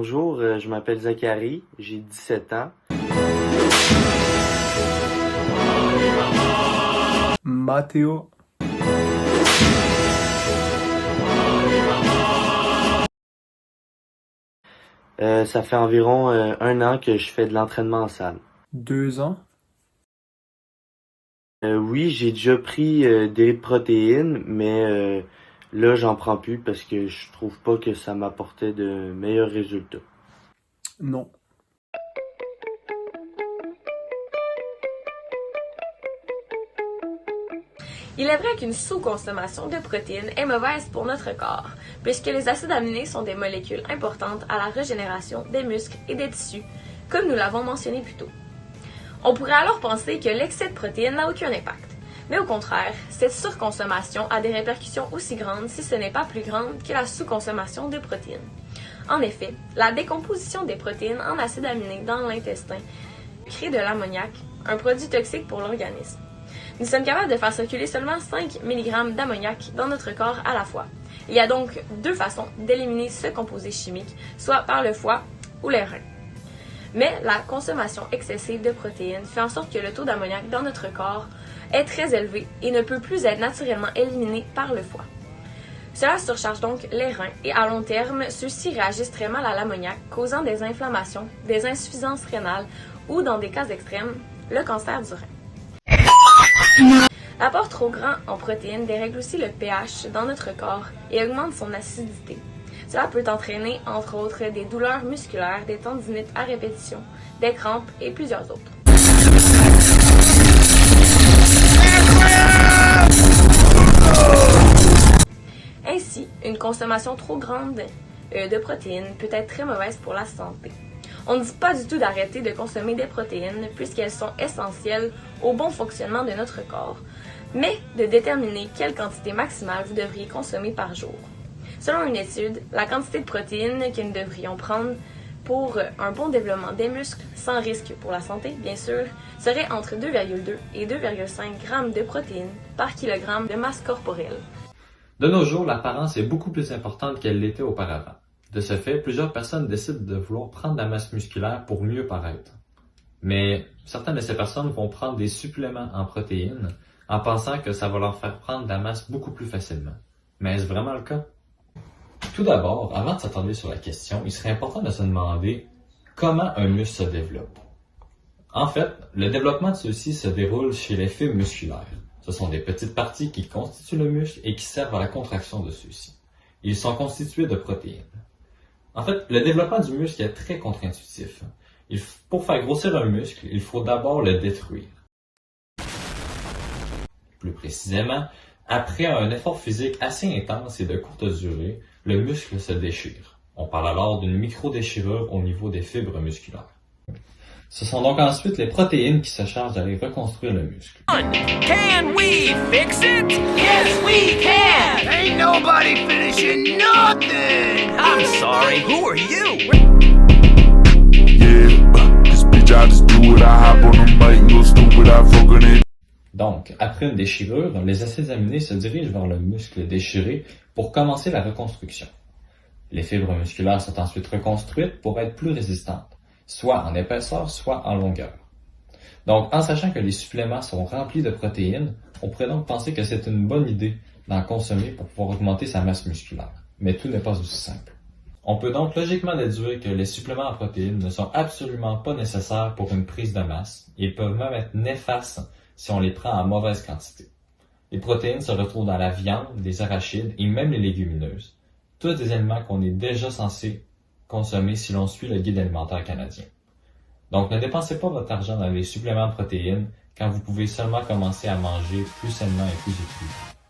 Bonjour, je m'appelle Zachary, j'ai 17 ans. Matteo. Ça fait environ 1 an que je fais de l'entraînement en salle. 2 ans. Oui, j'ai déjà pris des protéines, mais là, j'en prends plus parce que je trouve pas que ça m'apportait de meilleurs résultats. Non. Il est vrai qu'une sous-consommation de protéines est mauvaise pour notre corps, puisque les acides aminés sont des molécules importantes à la régénération des muscles et des tissus, comme nous l'avons mentionné plus tôt. On pourrait alors penser que l'excès de protéines n'a aucun impact, mais au contraire, cette surconsommation a des répercussions aussi grandes, si ce n'est pas plus grande, que la sous-consommation de protéines. En effet, la décomposition des protéines en acides aminés dans l'intestin crée de l'ammoniac, un produit toxique pour l'organisme. Nous sommes capables de faire circuler seulement 5 mg d'ammoniac dans notre corps à la fois. Il y a donc 2 façons d'éliminer ce composé chimique, soit par le foie ou les reins. Mais la consommation excessive de protéines fait en sorte que le taux d'ammoniac dans notre corps est très élevé et ne peut plus être naturellement éliminé par le foie. Cela surcharge donc les reins et à long terme, ceux-ci réagissent très mal à l'ammoniac, causant des inflammations, des insuffisances rénales ou, dans des cas extrêmes, le cancer du rein. L'apport trop grand en protéines dérègle aussi le pH dans notre corps et augmente son acidité. Cela peut entraîner, entre autres, des douleurs musculaires, des tendinites à répétition, des crampes et plusieurs autres. Ainsi, une consommation trop grande de protéines peut être très mauvaise pour la santé. On ne dit pas du tout d'arrêter de consommer des protéines puisqu'elles sont essentielles au bon fonctionnement de notre corps, mais de déterminer quelle quantité maximale vous devriez consommer par jour. Selon une étude, la quantité de protéines que nous devrions prendre pour un bon développement des muscles, sans risque pour la santé bien sûr, serait entre 2,2 et 2,5 g de protéines par kilogramme de masse corporelle. De nos jours, l'apparence est beaucoup plus importante qu'elle l'était auparavant. De ce fait, plusieurs personnes décident de vouloir prendre de la masse musculaire pour mieux paraître. Mais certaines de ces personnes vont prendre des suppléments en protéines en pensant que ça va leur faire prendre de la masse beaucoup plus facilement. Mais est-ce vraiment le cas? Tout d'abord, avant de s'attarder sur la question, il serait important de se demander comment un muscle se développe. En fait, le développement de ceux-ci se déroule chez les fibres musculaires. Ce sont des petites parties qui constituent le muscle et qui servent à la contraction de ceux-ci. Ils sont constitués de protéines. En fait, le développement du muscle est très contre-intuitif. Pour faire grossir un muscle, il faut d'abord le détruire. Plus précisément, après un effort physique assez intense et de courte durée, le muscle se déchire. On parle alors d'une micro-déchirure au niveau des fibres musculaires. Ce sont donc ensuite les protéines qui se chargent d'aller reconstruire le muscle. Can we fix it? Yes, we can! Ain't nobody finishing nothing! I'm sorry, who are you? Yeah, this bitch, I just do it. I hop on the mic, little stupid, I fuck on it. Donc, après une déchirure, les acides aminés se dirigent vers le muscle déchiré pour commencer la reconstruction. Les fibres musculaires sont ensuite reconstruites pour être plus résistantes, soit en épaisseur, soit en longueur. Donc, en sachant que les suppléments sont remplis de protéines, on pourrait donc penser que c'est une bonne idée d'en consommer pour pouvoir augmenter sa masse musculaire. Mais tout n'est pas aussi simple. On peut donc logiquement déduire que les suppléments en protéines ne sont absolument pas nécessaires pour une prise de masse et peuvent même être néfastes si on les prend en mauvaise quantité. Les protéines se retrouvent dans la viande, les arachides et même les légumineuses. Tous des aliments qu'on est déjà censé consommer si l'on suit le guide alimentaire canadien. Donc ne dépensez pas votre argent dans les suppléments de protéines quand vous pouvez seulement commencer à manger plus sainement et plus équilibré.